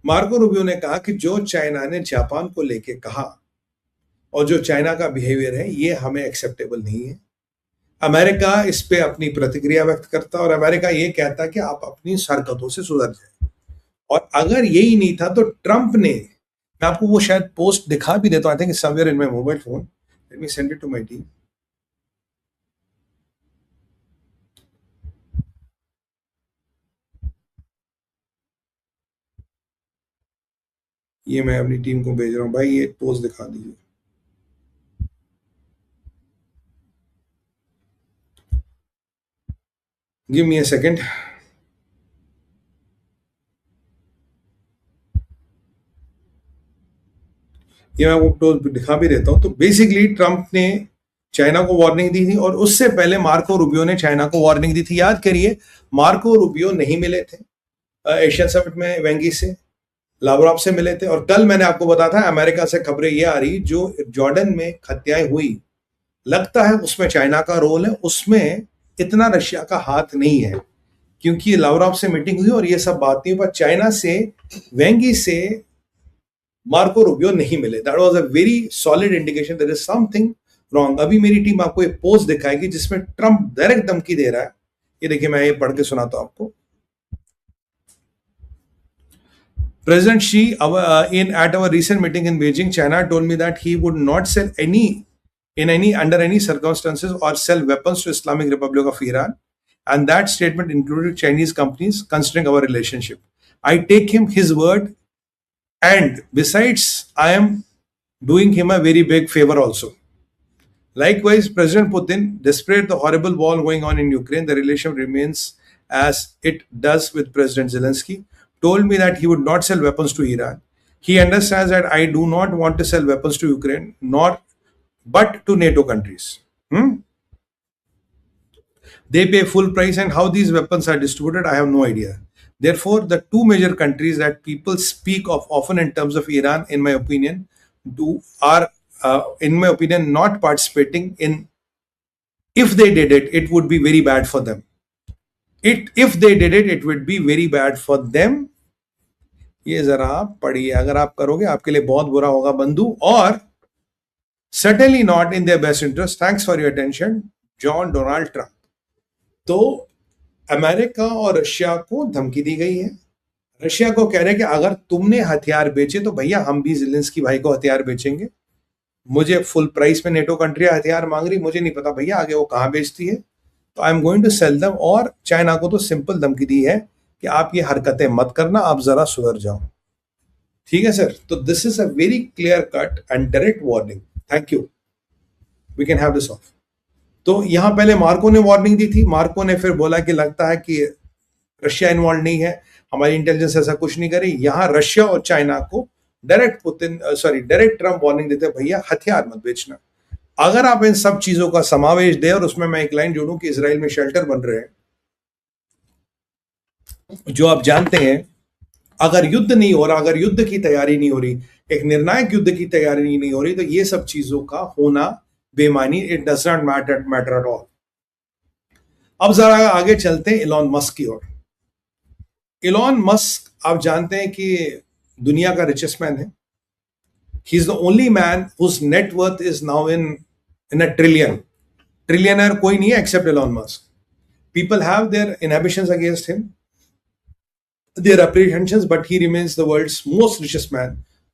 Marco Rubio ने कहा कि जो चाइना ने जापान को लेके कहा और जो चाइना का बिहेवियर है ये हमें एक्सेप्टेबल नहीं है। अमेरिका इस पे अपनी प्रतिक्रिया व्यक्त करता और अमेरिका ये कहता कि आप अपनी हरकतों से सुधर जाए। और अगर यही नहीं था तो ट्रंप ने, मैं आपको वो शायद पोस्ट दिखा भी देता हूं, I think somewhere in my mobile phone, let me send it to my team. ये मैं अपनी टीम को भेज रहा हूँ, भाई ये पोस्ट दिखा दीजिए। Give me a second. ये मैं आपको दिखा भी देता हूँ। तो बेसिकली ट्रंप ने चाइना को वार्निंग दी थी और उससे पहले मार्को रूबियो ने चाइना को वार्निंग दी थी। याद करिए, मार्को रूबियो नहीं मिले थे एशियन समिट में वेंगी से, लावरॉव से मिले थे। और कल मैंने आपको बताया था अमेरिका से खबरें ये आ रही, जो जॉर्डन में हत्याएं हुई लगता है उसमें चाइना का रोल है, उसमें इतना रशिया का हाथ नहीं है, क्योंकि लावरॉव से मीटिंग हुई और ये सब बात नहीं। पर चाइना से वेंगी से मार्को रूबियो नहीं मिले। That was a very solid indication there is something wrong. अभी मेरी टीम आपको एक पोस्ट दिखाएगी जिसमें ट्रंप डायरेक्ट धमकी दे रहा है। ये देखिए, मैं ये पढ़ के सुनाता हूं आपको। President Xi, in at our recent meeting in Beijing, China told me that he would not sell under any circumstances or sell weapons to Islamic Republic of Iran, and that statement included Chinese companies considering our relationship. I take him his word, and besides, I am doing him a very big favor also. Likewise, President Putin, despite the horrible war going on in Ukraine, the relationship remains as it does with President Zelensky. Told me that he would not sell weapons to Iran. He understands that I do not want to sell weapons to Ukraine, nor but to NATO countries. Hmm? They pay full price, and how these weapons are distributed, I have no idea. Therefore, the two major countries that people speak of often in terms of Iran, in my opinion, in my opinion, not participating in. If they did it, it would be very bad for them. If they did it, it would be very bad for them. ये जरा आप पढ़िए, अगर आप करोगे आपके लिए बहुत बुरा होगा बंधु, और certainly not in their best interest. Thanks for your attention, John Donald Trump. तो अमेरिका और रशिया को धमकी दी गई है। रशिया को कह रहे हैं कि अगर तुमने हथियार बेचे तो भैया हम भी ज़ेलेंस्की भाई को हथियार बेचेंगे। मुझे फुल प्राइस में नेटो कंट्री हथियार मांग रही, मुझे नहीं पता भैया आगे वो कहां बेचती है, तो I am going to sell them. और चाइना को तो सिंपल धमकी दी है कि आप ये हरकतें मत करना, आप जरा सुधर जाओ। ठीक है सर, तो this is a very clear cut and direct warning. Thank you, we can have this off. तो यहां पहले मार्को ने वार्निंग दी थी। मार्को ने फिर बोला कि लगता है कि रशिया इन्वॉल्व नहीं है, हमारी इंटेलिजेंस ऐसा कुछ नहीं करी। यहां रशिया और चाइना को डायरेक्ट ट्रंप वार्निंग देते हैं, भैया हथियार मत बेचना। अगर आप इन सब चीजों का समावेश दें, और उसमें मैं एक लाइन जोड़ूं कि इसराइल में शेल्टर बन रहे हैं, जो आप जानते हैं अगर युद्ध नहीं हो रहा, अगर युद्ध की तैयारी नहीं हो रही, एक निर्णायक युद्ध की तैयारी नहीं हो रही, तो ये सब चीजों का होना बेमानी, it does not matter at all. अब जरा आगे चलते हैं इलॉन मस्क की ओर। इलॉन मस्क आप जानते हैं कि दुनिया का रिचेस्ट मैन है। He is the only man whose net worth is now in a trillion. Trillionaire कोई नहीं है except Elon Musk. People have their inhibitions against him, their apprehensions, but he remains the world's most richest man,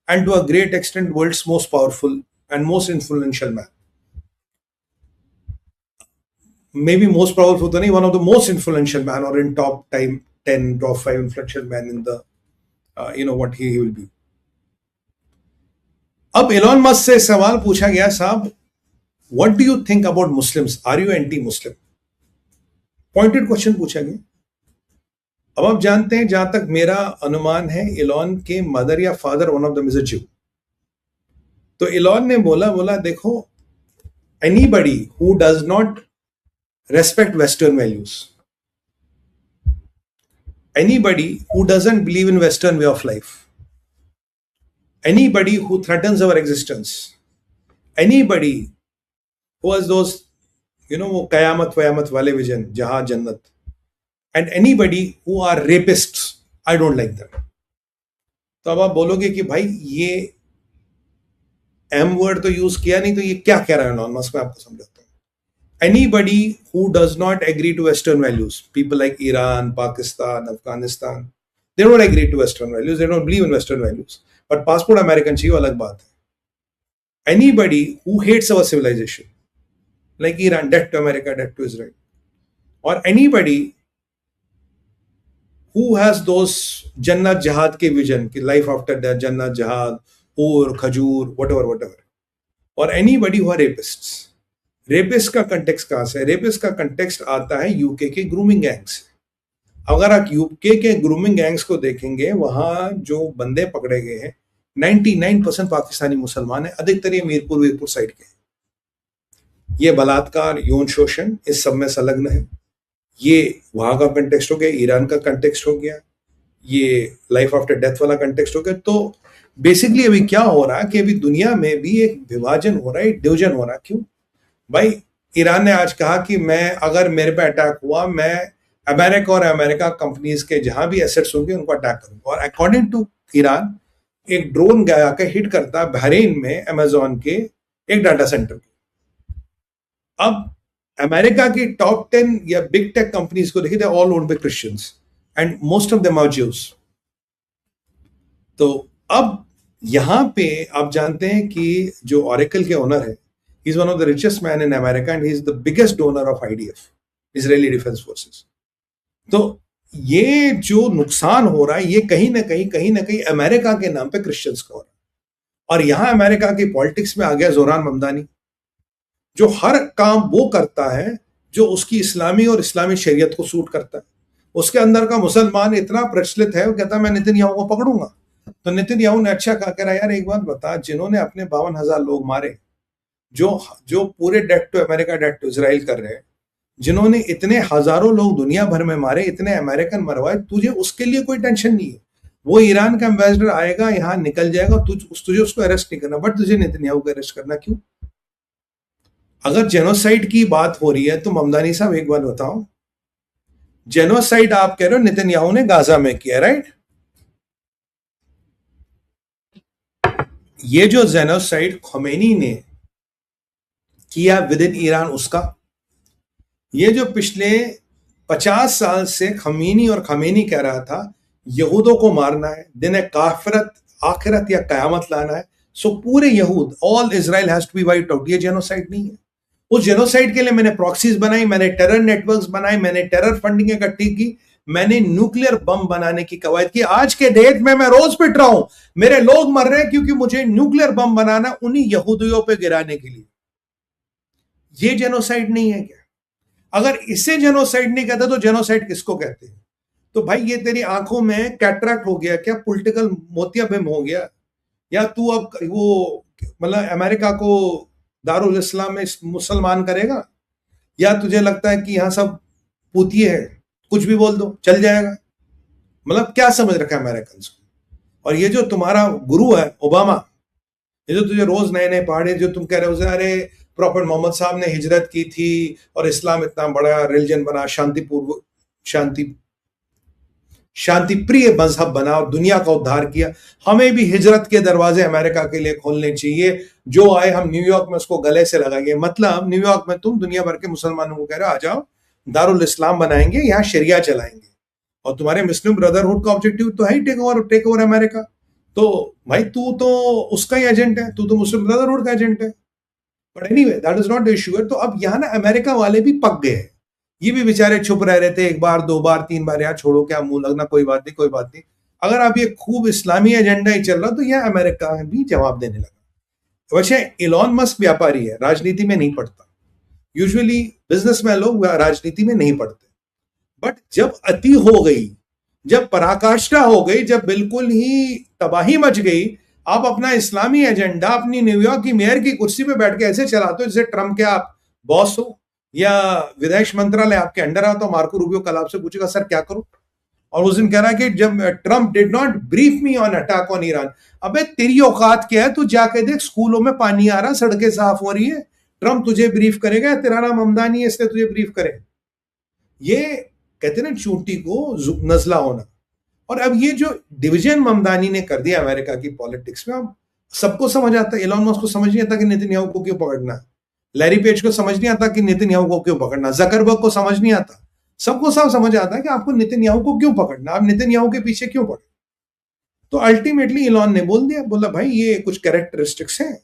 and to a great extent world's most powerful and most influential man. Maybe most powerful to nahi, one of the most influential man, or in top 10 top 5 influential man in the what he will be. अब Elon Musk से सवाल पूछा गया, साहब what do you think about Muslims, are you anti Muslim? Pointed question पूछा गया। अब आप जानते हैं, जहां तक मेरा अनुमान है, इलॉन के मदर या father one of the is a Jew. तो इलॉन ने बोला देखो, anybody who does not respect western values, anybody who doesn't believe in western way of life, anybody who threatens our existence, anybody who has those वो कयामत वयामत वाले vision, जहां जन्नत, and anybody who are rapists, I don't like them. तो अब आप बोलोगे कि भाई ये एम वर्ड तो यूज किया नहीं, तो ये क्या कह रहा है एलॉन मस्क? मैं आपको समझाता हूँ। Anybody who does not agree to western values, people like Iran, Pakistan, Afghanistan, they don't agree to western values, they don't believe in western values, but passport American चाहिए, अलग बात है। Anybody who hates our civilisation, like Iran, death to America, death to Israel, और anybody who has those जन्नत जहाद के vision की life after death, जन्नत जहाद, और खजूर, whatever, और एनीबडी हु आर रेपिस्ट्स। रेपिस्ट का कंटेक्स्ट कहां से? रेपिस्ट का कंटेक्स्ट आता है यूके के ग्रूमिंग गैंग्स। अगर आप यूके के ग्रूमिंग गैंग्स को देखेंगे, वहां जो बंदे पकड़े गए हैं 99% पाकिस्तानी मुसलमान है, अधिकतर ये मीरपुर वीरपुर साइड के। ये बलात्कार, यौन शोषण इस सब में संलग्न है। ये वहां का कंटेक्स्ट हो गया, ईरान का कंटेक्स्ट हो गया, ये लाइफ आफ्टर डेथ वाला कंटेक्स्ट हो गया। तो बेसिकली अभी क्या हो रहा है कि अभी दुनिया में भी एक विभाजन हो रहा है, डिवीजन हो रहा है। क्यों भाई? ईरान ने आज कहा कि मैं, अगर मेरे पे अटैक हुआ, मैं अमेरिका और अमेरिका कंपनीज के जहां भी एसेट्स होंगे उनको अटैक करूंगा। और अकॉर्डिंग टू ईरान, एक ड्रोन गया के हिट करता है बहरीन में अमेजोन के एक डाटा सेंटर। अब अमेरिका की टॉप 10 या बिग टेक कंपनीज को देखिए, all owned by Christians and most of them are Jews. तो अब यहां पे आप जानते हैं कि जो ऑरेकल के ओनर है, he is one of the richest man in America and he is the biggest donor of IDF, Israeli defence forces. तो ये जो नुकसान हो रहा है, ये कहीं ना कहीं अमेरिका के नाम पे क्रिश्चियंस का हो रहा है। और यहां अमेरिका की पॉलिटिक्स में आ गया जोरान ममदानी, जो हर काम वो करता है जो उसकी इस्लामी और इस्लामी शरीयत को सूट करता है। उसके अंदर का मुसलमान इतना प्रचलित है, वो कहता है मैं नेतन्याहू को पकड़ूंगा। तो नेतन्याहू ने अच्छा कहा, कह रहा यार एक बात बता, जिन्होंने अपने 52,000 लोग मारे, जो जो पूरे death to America, death to Israel कर रहे हैं, जिन्होंने इतने हजारों लोग दुनिया भर में मारे, इतने अमेरिकन मरवाए, तुझे उसके लिए कोई टेंशन नहीं है। वो ईरान का एम्बेसडर आएगा, यहां निकल जाएगा, तुझे उसको अरेस्ट नहीं करना, बट तुझे नेतन्याहू को अरेस्ट करना क्यों? अगर जेनोसाइड की बात हो रही है तो ममदानी साहब एक बात बताओ, जेनोसाइड आप कह रहे हो नेतन्याहू ने गाजा में किया, राइट? ये जो जेनोसाइड खमेनी ने किया विद इन ईरान, उसका ये जो पिछले 50 साल से खमीनी और खमेनी कह रहा था यहूदों को मारना है, दिन काफिरत, आखिरत या कयामत लाना है, सो पूरे यहूद, all Israel has to be wiped out. ये जेनोसाइड नहीं है। उस जेनोसाइड के लिए मैंने प्रॉक्सीज बनाई, मैंने टेरर नेटवर्क्स बनाए, मैंने टेरर फंडिंग इकट्ठी की, मैंने न्यूक्लियर बम बनाने की कवायद की। आज के डेट में मैं रोज पिट रहा हूं, मेरे लोग मर रहे हैं क्योंकि मुझे न्यूक्लियर बम बनाना उन्हीं यहूदियों पे गिराने के लिए। ये जेनोसाइड नहीं है क्या? अगर इसे जेनोसाइड नहीं कहते तो जेनोसाइड किसको कहते हैं? तो भाई ये तेरी आंखों में कैटरैक्ट हो गया क्या? पॉलिटिकल मोतियाबिंद हो गया? या तू अब वो मतलब अमेरिका को दारुल इस्लाम में मुसलमान करेगा? या तुझे लगता है कि यहां सब पूतिए है, कुछ भी बोल दो चल जाएगा? मतलब क्या समझ रखा है अमेरिकन को? और ये जो तुम्हारा गुरु है ओबामा, ये जो तुझे रोज नए नए पहाड़े जो तुम कह रहे हो, अरे प्रॉफेट मोहम्मद साहब ने हिजरत की थी और इस्लाम इतना बड़ा रिलीजन बना, शांतिपूर्व, शांति प्रिय मजहब बना और दुनिया का उद्धार किया। हमें भी हिजरत के दरवाजे अमेरिका के लिए खोलने चाहिए, जो आए हम न्यूयॉर्क में उसको गले से लगाएंगे। मतलब न्यूयॉर्क में तुम दुनिया भर के मुसलमानों को कह रहे हो आ जाओ, दारुल इस्लाम बनाएंगे, यहाँ शरिया चलाएंगे, और तुम्हारे मुस्लिम ब्रदरहुड का ऑब्जेक्टिव तो है टेक ओवर अमेरिका। तो भाई तू तो उसका ही एजेंट है, तू तो मुस्लिम ब्रदरहुड का एजेंट है। But anyway that is not the issue. तो अब यहाँ ना अमेरिका वाले भी पक गए हैं, ये भी बेचारे चुप रह रहे थे, एक बार दो बार तीन बार, यार छोड़ो क्या मुंह लगना, कोई बात नहीं कोई बात नहीं। अगर अब ये खूब इस्लामी एजेंडा ही चल रहा तो यह अमेरिका भी जवाब देने लगा। वैसे इलॉन मस्क व्यापारी है, राजनीति में नहीं पढ़ता। यूजुअली बिजनेसमैन लोग राजनीति में नहीं पढ़ते, बट जब अति हो गई, जब पराकाष्ठा हो गई, जब बिल्कुल ही तबाही मच गई, आप अपना इस्लामी एजेंडा अपनी न्यूयॉर्क की मेयर की कुर्सी पे बैठ के ऐसे चलाते हो जैसे ट्रम्प के आप बॉस हो या विदेश मंत्रालय आपके अंडर आता। तो मार्को रूबियो कल आपसे पूछेगा सर क्या करूं, और उस दिन कह रहा है कि जब Trump did not brief me on attack on Iran. अबे तेरी औकात क्या है? तू जाके देख, स्कूलों में पानी आ रहा, सड़कें साफ हो रही है, ट्रम्प तुझे ब्रीफ करेगा? तेरा नाम हमदानी है इसलिए तुझे ब्रीफ करे? ये कहते ना चूंटी को नजला होना। और अब ये जो डिवीजन ममदानी ने कर दिया अमेरिका की पॉलिटिक्स में, अब सबको समझ आता है। एलॉन मस्क को समझ नहीं आता कि नेतन्याहू को क्यों पकड़ना है, लैरी पेज को समझ नहीं आता कि नेतन्याहू को क्यों पकड़ना, जकरबर्ग को समझ नहीं आता, सबको सब समझ आता है कि आपको नेतन्याहू को क्यों पकड़ना, आप नेतन्याहू के पीछे क्यों पड़े। तो अल्टीमेटली एलॉन ने बोल दिया, बोला भाई ये कुछ कैरेक्टरिस्टिक्स हैं।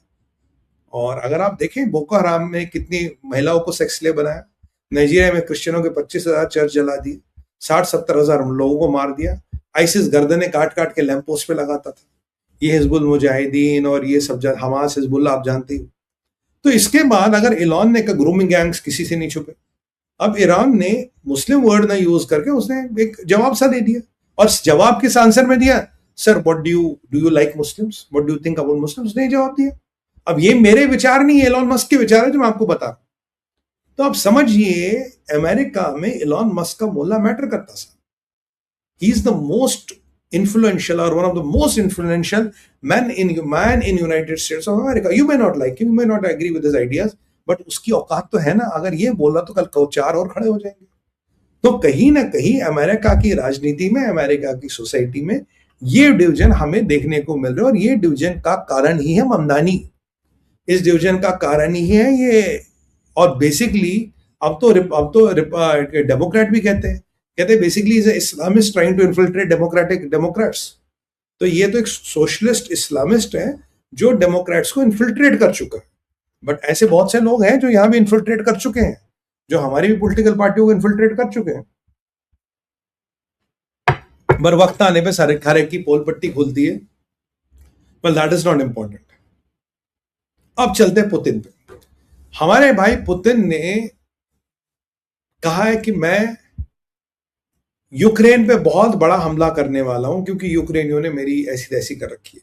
और अगर आप देखें बोको हराम में कितनी महिलाओं को सेक्स स्लेव बनाया, नाइजीरिया में क्रिश्चियनों के 25,000 चर्च जला दिए, 60-70 हजार लोगों को मार दिया, आइसिस गर्दनें काट काट के लैंप पोस्ट पे लगाता था, ये हिजबुल मुजाहिदीन और ये सब हमास हिजबुल्ला आप जानते हो। तो इसके बाद अगर ईरान ने ग्रूमिंग गैंग्स किसी से नहीं छुपे, अब ईरान ने मुस्लिम वर्ड ना यूज करके उसने एक जवाब सा दे दिया, और जवाब किस आंसर में दिया, sir what do you like Muslims, what do you think about Muslims, ने जवाब दिया। अब ये मेरे विचार नहीं है, एलॉन मस्क के विचार है जो मैं आपको बता रहा हूं। तो आप समझिए अमेरिका में एलॉन मस्क का बोलना मैटर करता था। ही is the most influential or one of the most influential man in United States of America. You may not like him, you may not agree with his ideas, but उसकी औकात तो है ना, अगर ये बोला तो कल 4 और खड़े हो जाएंगे। तो कहीं ना कहीं अमेरिका की राजनीति में, अमेरिका की सोसाइटी में ये डिवीजन हमें देखने को मिल रहा है, और ये डिवीजन का कारण ही है ममदानी, इस डिवीजन का कारण ही है ये। और बेसिकली अब तो डेमोक्रेट भी कहते हैं basically Islamist trying to infiltrate Democrats. तो ये तो एक सोशलिस्ट इस्लामिस्ट है जो डेमोक्रेट्स को इन्फिल्ट्रेट कर चुका है। बट ऐसे बहुत से लोग हैं जो यहां भी इन्फिल्ट्रेट कर चुके हैं, जो हमारी भी पॉलिटिकल पार्टियों को इन्फिल्ट्रेट कर चुके हैं। पर वक्त आने पे सारे खारे की पोल पट्टी खुलती है। Well that is not important. अब चलते हैं पुतिन पे। हमारे भाई पुतिन ने कहा है कि मैं यूक्रेन पे बहुत बड़ा हमला करने वाला हूं क्योंकि यूक्रेनियों ने मेरी ऐसी तैसी कर रखी है।